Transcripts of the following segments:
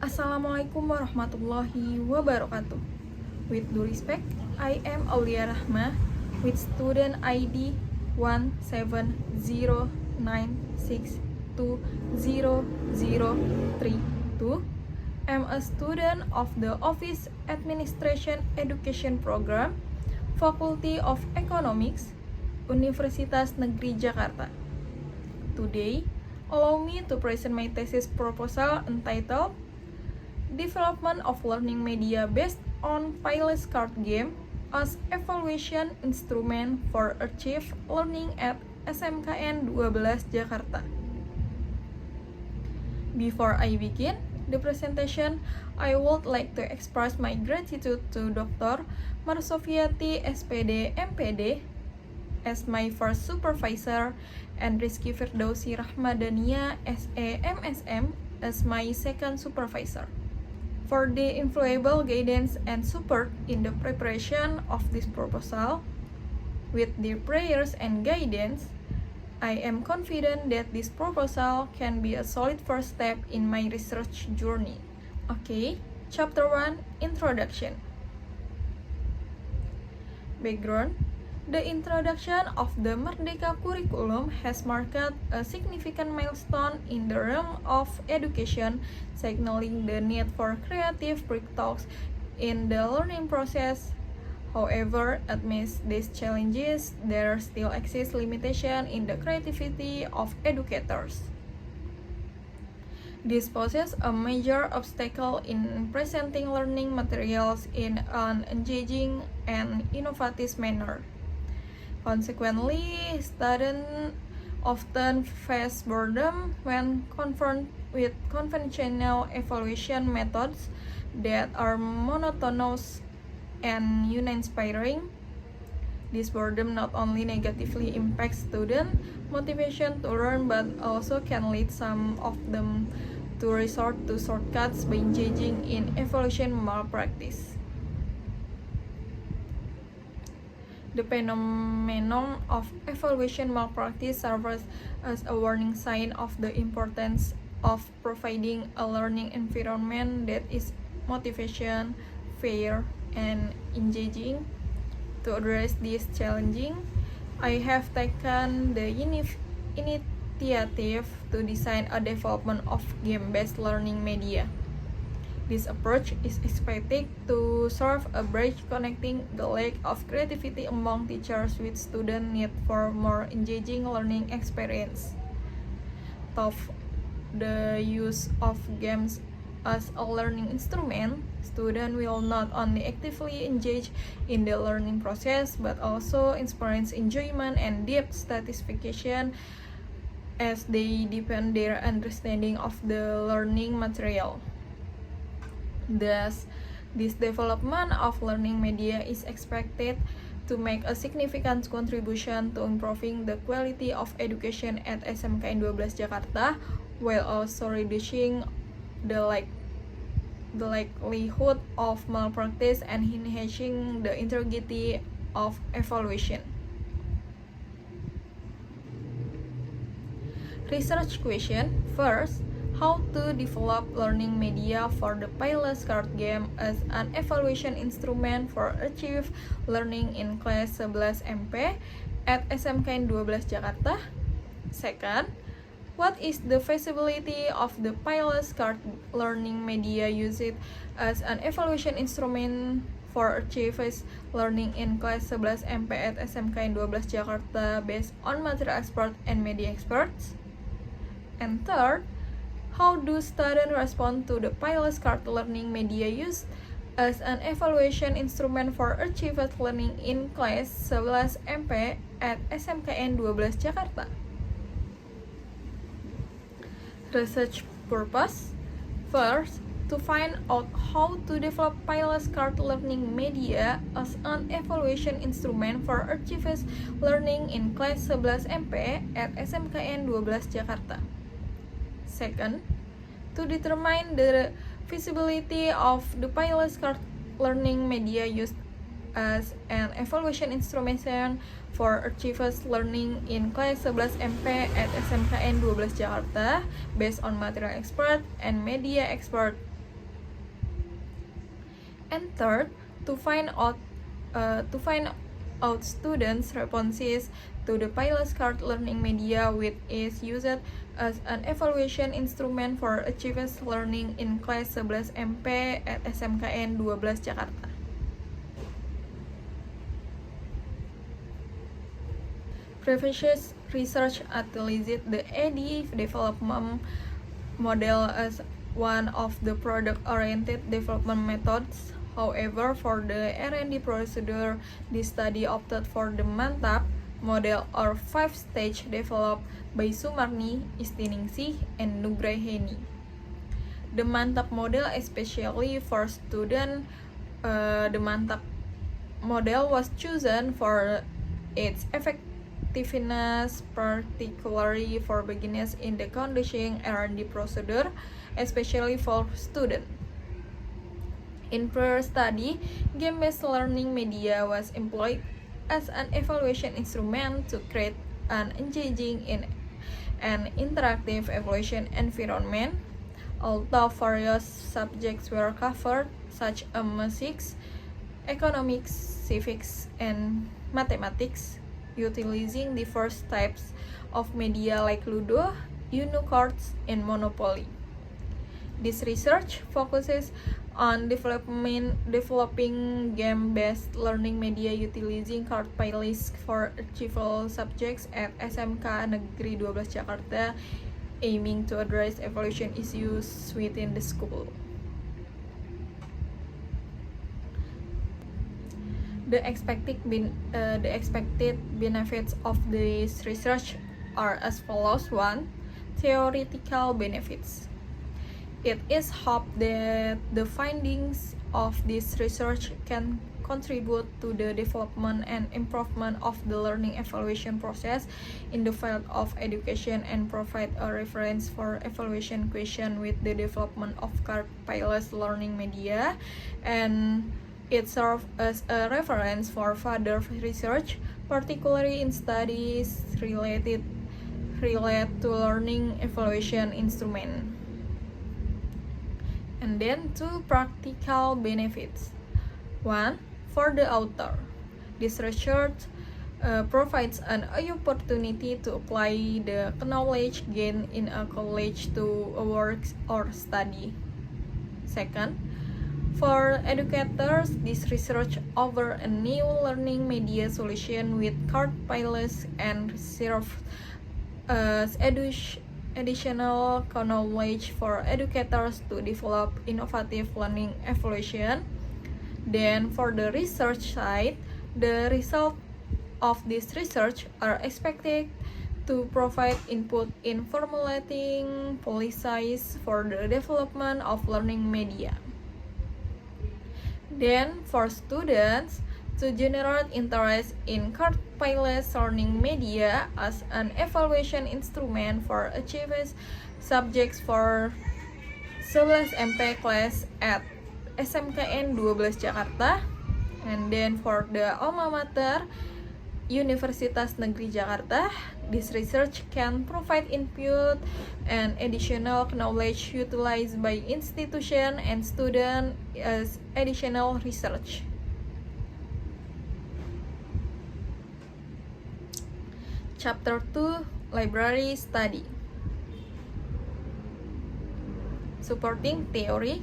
Assalamualaikum warahmatullahi wabarakatuh. With due respect, I am Aulia Rahma with student ID 17096200032. I'm a student of the Office Administration Education Program, Faculty of Economics, Universitas Negeri Jakarta. Today, allow me to present my thesis proposal entitled Development of Learning Media Based on Pilot's Card Game as Evaluation Instrument for Achieve Learning at SMKN 12 Jakarta. Before I begin the presentation, I would like to express my gratitude to Dr. Marsofiati SPD MPD as my first supervisor and Rizky Firdausi Rahmadania SE MSM as my second supervisor for the invaluable guidance and support in the preparation of this proposal. With their prayers and guidance, I am confident that this proposal can be a solid first step in my research journey. Okay, Chapter 1, Introduction. Background. The introduction of the Merdeka curriculum has marked a significant milestone in the realm of education, signaling the need for creative breakthroughs in the learning process. However, amidst these challenges, there still exists limitation in the creativity of educators. This poses a major obstacle in presenting learning materials in an engaging and innovative manner. Consequently, students often face boredom when confronted with conventional evaluation methods that are monotonous and uninspiring. This boredom not only negatively impacts student motivation to learn but also can lead some of them to resort to shortcuts by engaging in evaluation malpractice. The phenomenon of evaluation malpractice serves as a warning sign of the importance of providing a learning environment that is motivation, fair, and engaging. To address this challenging, I have taken the initiative to design a development of game-based learning media. This approach is expected to serve a bridge connecting the lack of creativity among teachers with student need for more engaging learning experience. Through the use of games as a learning instrument, students will not only actively engage in the learning process but also experience enjoyment and deep satisfaction as they deepen their understanding of the learning material. Thus, this development of learning media is expected to make a significant contribution to improving the quality of education at SMKN 12 Jakarta, while also reducing the likelihood of malpractice and enhancing the integrity of evaluation. Research question. First, how to develop learning media for the Pilot's Card Game as an evaluation instrument for achieve learning in class 11 MP at SMKN 12 Jakarta. Second, what is the feasibility of the Pilot's Card learning media used as an evaluation instrument for achieve learning in class 11 MP at SMKN 12 Jakarta based on material expert and media experts? And third, how do students respond to the Pilot's Card learning media used as an evaluation instrument for achieved learning in class 11 MP at SMKN 12 Jakarta? Research purpose. First, to find out how to develop Pilot's Card learning media as an evaluation instrument for achieved learning in class 11 MP at SMKN 12 Jakarta. Second, to determine the feasibility of the Pilot's Card learning media used as an evaluation instrument for achievers learning in class 11 MP at SMKN 12 Jakarta based on material expert and media expert. And third, to find out students' responses to the pilot card learning media, which is used as an evaluation instrument for achievers learning in kelas 11 MP at SMKN 12 Jakarta. Previous research utilized the EDI development model as one of the product-oriented development methods. However, for the R&D procedure, this study opted for the MANTAP model or 5-stage developed by Sumarni, Istiningsih, and Nugraheni. The MANTAP model, especially for students, the MANTAP model was chosen for its effectiveness, particularly for beginners in the conducting R&D procedure, especially for students. In prior study, game-based learning media was employed as an evaluation instrument to create an engaging and interactive evaluation environment. Although various subjects were covered, such as music, economics, civics, and mathematics, utilizing diverse types of media like Ludo, Uno cards, and Monopoly. This research focuses on developing game-based learning media utilizing card playlists for achievable subjects at SMK Negeri 12 Jakarta, aiming to address evaluation issues within the school. The expected benefits of this research are as follows. 1. Theoretical benefits. It is hoped that the findings of this research can contribute to the development and improvement of the learning evaluation process in the field of education and provide a reference for evaluation questions with the development of card pilot learning media, and it serves as a reference for further research, particularly in studies related to learning evaluation instrument. And then 2 practical benefits. 1. For the author, this research provides an opportunity to apply the knowledge gained in a college to a work or study. 2. For educators, this research offers a new learning media solution with card pilots and serves as additional knowledge for educators to develop innovative learning evaluation. Then for the research side, the results of this research are expected to provide input in formulating policies for the development of learning media. Then for students, to generate interest in card pilot learning media as an evaluation instrument for achieving subjects for 11 MP class at SMKN 12 Jakarta. And then for the alma mater, Universitas Negeri Jakarta, this research can provide input and additional knowledge utilized by institution and students as additional research. Chapter 2, Library Study. Supporting theory.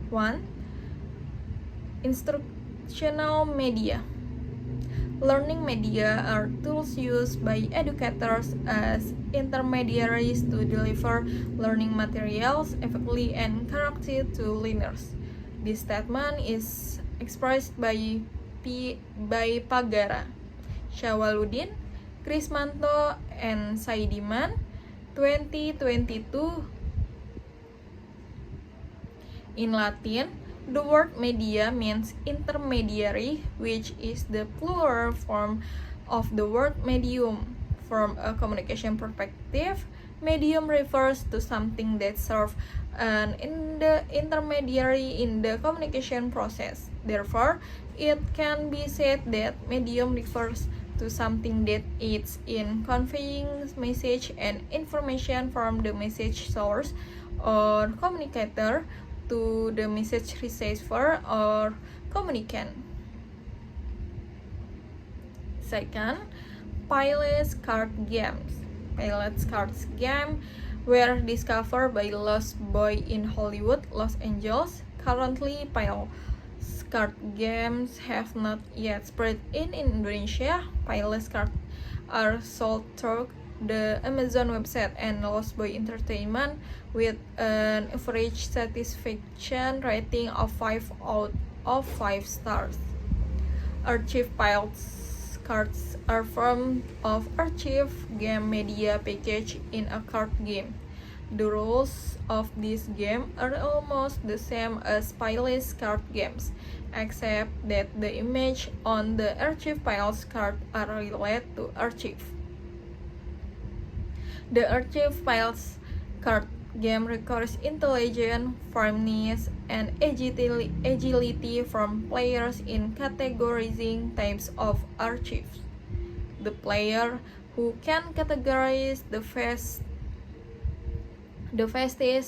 1. Instructional media. Learning media are tools used by educators as intermediaries to deliver learning materials effectively and correctly to learners. This statement is expressed by Pagara, Syawaludin, Krismanto, and Saidiman, 2022. In Latin, the word media means intermediary, which is the plural form of the word medium. From a communication perspective, medium refers to something that serves an intermediary in the communication process. Therefore, it can be said that medium refers to something that aids in conveying message and information from the message source or communicator to the message receiver or communicant. Second, Pilot's Card Games. Pilot's Card Game were discovered by Lost Boy in Hollywood, Los Angeles. Currently, Pilot's Card Games have not yet spread in Indonesia. Pilot's Cards are sold through the Amazon website and Lost Boy Entertainment with an average satisfaction rating of 5 out of 5 stars. Archive Pilot's cards are form of archive game media package in a card game. The rules of this game are almost the same as Pilot's card games, except that the image on the archive Pilot's card are related to archive. The archive Pilot's card game requires intelligence, firmness, and agility from players in categorizing types of archives. The player who can categorize the fastest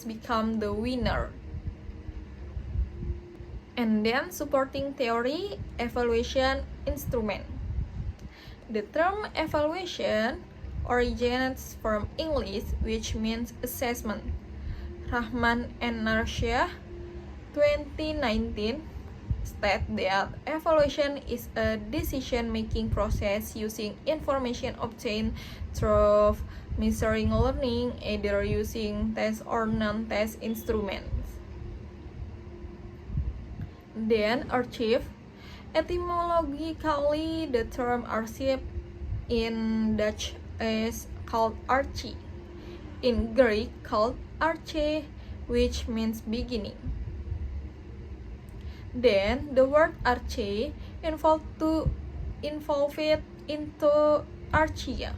become the winner. And then supporting theory, evaluation instrument. The term evaluation originates from English, which means assessment. Rahman and Narshah, 2019, state that evaluation is a decision-making process using information obtained through measuring learning, either using test or non-test instruments. Then archive. Etymologically, the term archive in Dutch is called archie. In Greek, called arche, which means beginning. Then the word arche involved into archia,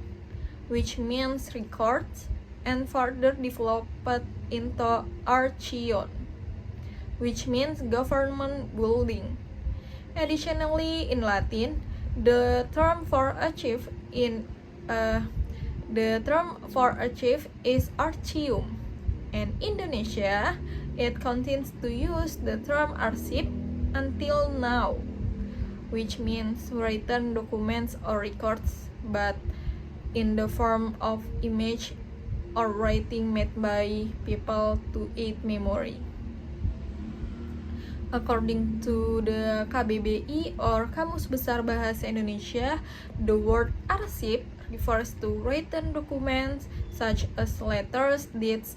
which means records, and further developed into archion, which means government building. Additionally, in Latin, the term for archive is archium. In Indonesia, it continues to use the term arsip until now, which means written documents or records, but in the form of image or writing made by people to aid memory. According to the KBBI or Kamus Besar Bahasa Indonesia, the word arsip refers to written documents such as letters, deeds,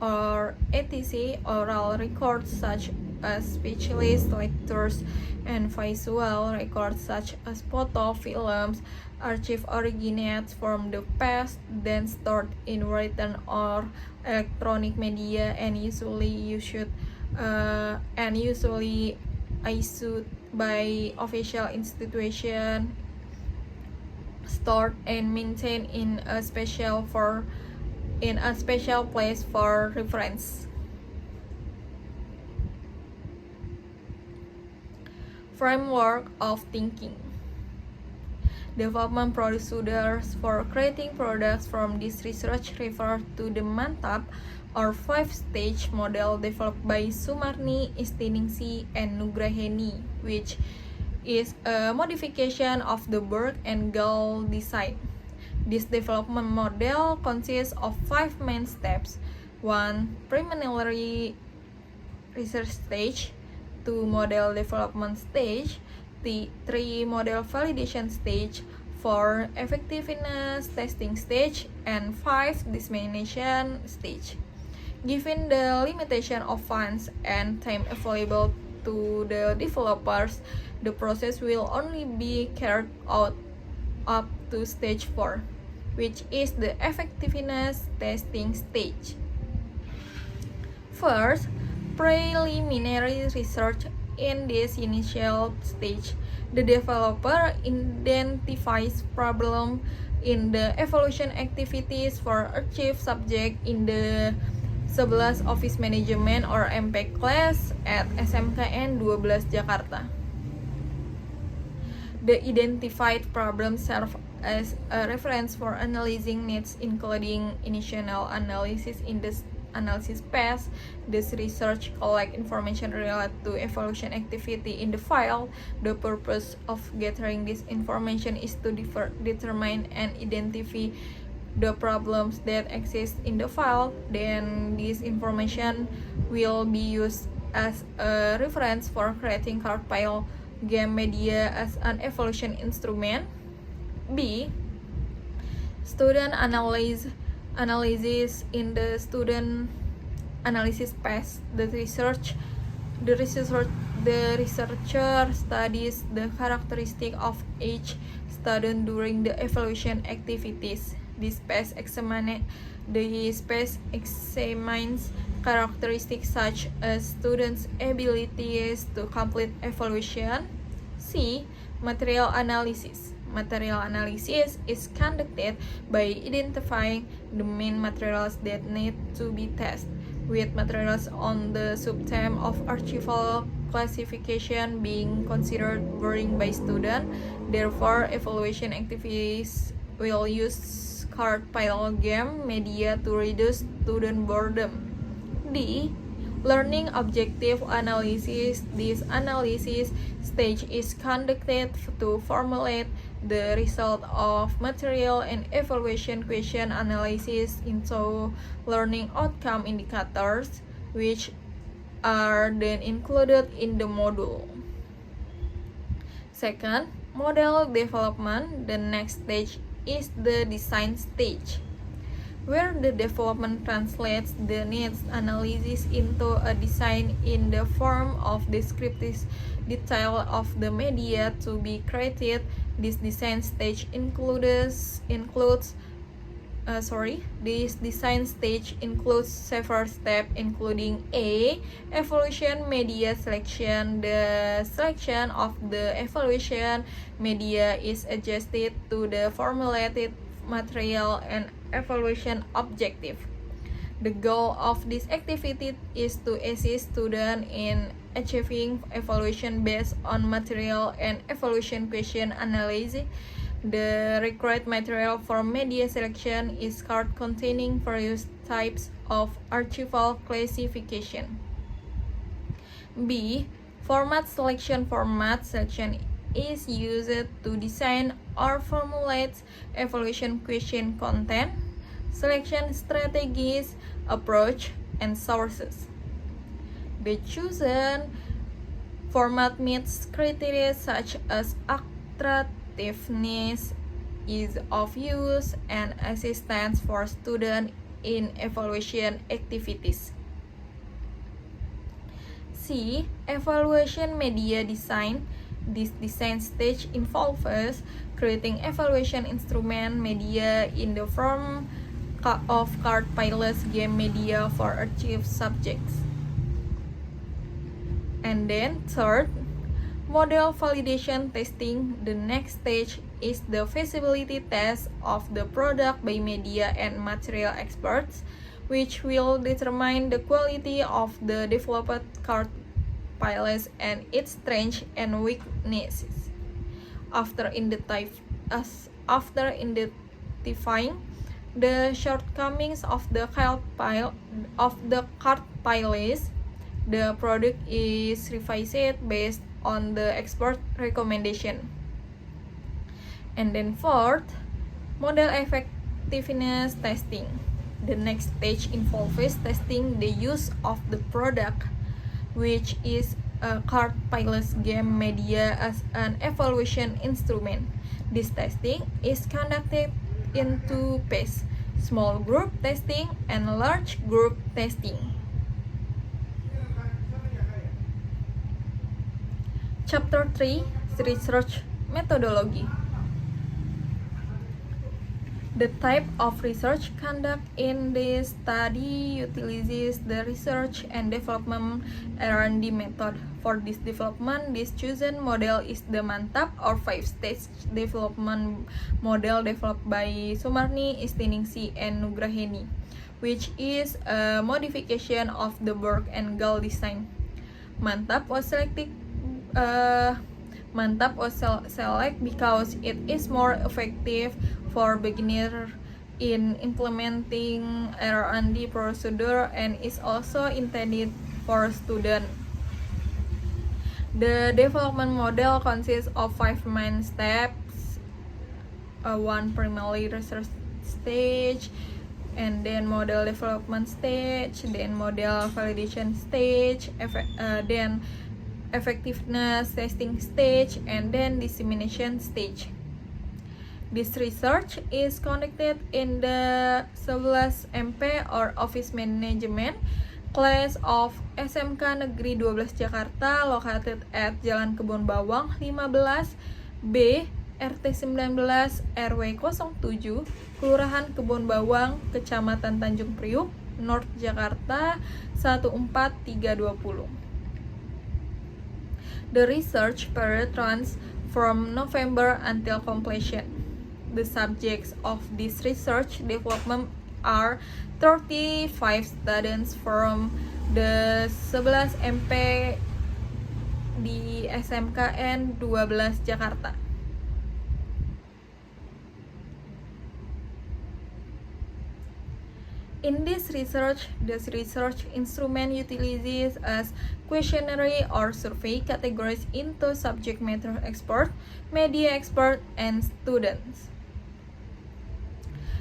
or etc. oral records such as speechless lectures, and visual records such as photo, films. Archive originates from the past, then stored in written or electronic media, and usually issued by official institution, stored and maintained in a special place for reference. Framework of thinking. Development procedures for creating products from this research refer to the MANTAP or 5-stage model developed by Sumarni, Istiningsi, and Nugraheni, which is a modification of the Berg and Gall design. This development model consists of 5 main steps: 1. Preliminary research stage, 2. Model development stage, 3. Model validation stage, 4. Effectiveness testing stage, and 5. Dissemination stage. Given the limitation of funds and time available to the developers, the process will only be carried out up to stage 4, which is the effectiveness testing stage. First, preliminary research. In this initial stage, the developer identifies problem in the evaluation activities for archive subject in the 11 Office Management or MP class at SMKN 12 Jakarta. The identified problems serve as a reference for analyzing needs, including initial analysis in the analysis phase. This research collect information related to evaluation activity in the file. The purpose of gathering this information is to determine and identify the problems that exist in the file. Then this information will be used as a reference for creating card pile game media as an evaluation instrument. B. Student analysis in the student analysis phase. The researcher studies the characteristic of each student during the evaluation activities. This phase examines characteristics such as students' abilities to complete evaluation. C. Material analysis. Material analysis is conducted by identifying the main materials that need to be tested, with materials on the subtheme of archival classification being considered boring by students. Therefore, evaluation activities will use card pile game media to reduce student boredom. D. Learning objective analysis. This analysis stage is conducted to formulate the result of material and evaluation question analysis into learning outcome indicators, which are then included in the module. Second, model development. The next stage is the design stage, where the development translates the needs analysis into a design in the form of descriptive detail of the media to be created. This design stage includes several steps, including A. Evaluation media selection. The selection of the evaluation media is adjusted to the formulated material and evaluation objective. The goal of this activity is to assist students in achieving evaluation based on material and evaluation question analysis. The required material for media selection is card containing various types of archival classification. B. Format selection. Format selection is used to design or formulate evaluation question content, selection strategies, approach, and sources. The chosen format meets criteria such as attractiveness, ease of use, and assistance for students in evaluation activities. C. Evaluation media design. This design stage involves creating evaluation instrument media in the form of card piles game media for achieved subjects. And then third, model validation testing. The next stage is the feasibility test of the product by media and material experts, which will determine the quality of the developed card piles and its strengths and weaknesses. After identifying the shortcomings of the card piles, the product is revised based on the expert recommendation. And then fourth, model effectiveness testing. The next stage involves testing the use of the product, which is a card piles game media, as an evaluation instrument. This testing is conducted in two phases: small group testing and large group testing. Chapter 3, Research Methodology. The type of research conducted in this study utilizes the research and development R&D method. For this development, this chosen model is the MANTAP or 5-stage development model developed by Sumarni, Istiningsih, and Nugraheni, which is a modification of the Borg and Gall design. MANTAP was selected because it is more effective for beginner in implementing R&D procedure and is also intended for students. The development model consists of 5 main steps: one primary research stage, and then model development stage, then model validation stage, then effectiveness testing stage, and then dissemination stage. This research is conducted in the 11 MP or Office Management class of SMK Negeri 12 Jakarta, located at Jalan Kebon Bawang 15B, RT 19 RW 07, Kelurahan Kebon Bawang, Kecamatan Tanjung Priuk, North Jakarta 14320. The research period runs from November until completion. The subjects of this research development are 35 students from the 11 MP di SMKN 12 Jakarta. In this research, the research instrument utilizes as questionnaire or survey categories into subject matter expert, media expert, and students.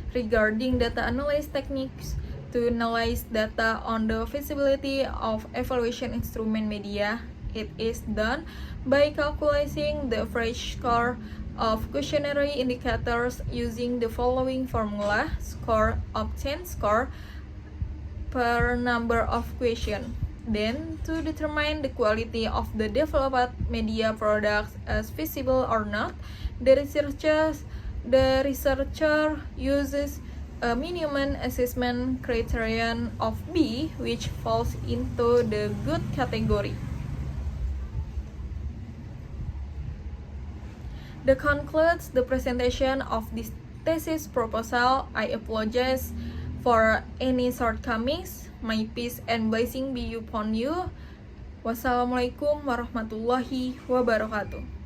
Regarding data analysis techniques, to analyze data on the feasibility of evaluation instrument media, it is done by calculating the average score of questionnaire indicators using the following formula: score obtained score per number of questions. Then, to determine the quality of the developed media products as feasible or not, the researcher uses a minimum assessment criterion of B, which falls into the good category. That concludes the presentation of this thesis proposal. I apologize for any shortcomings. My peace and blessing be upon you. Wassalamualaikum warahmatullahi wabarakatuh.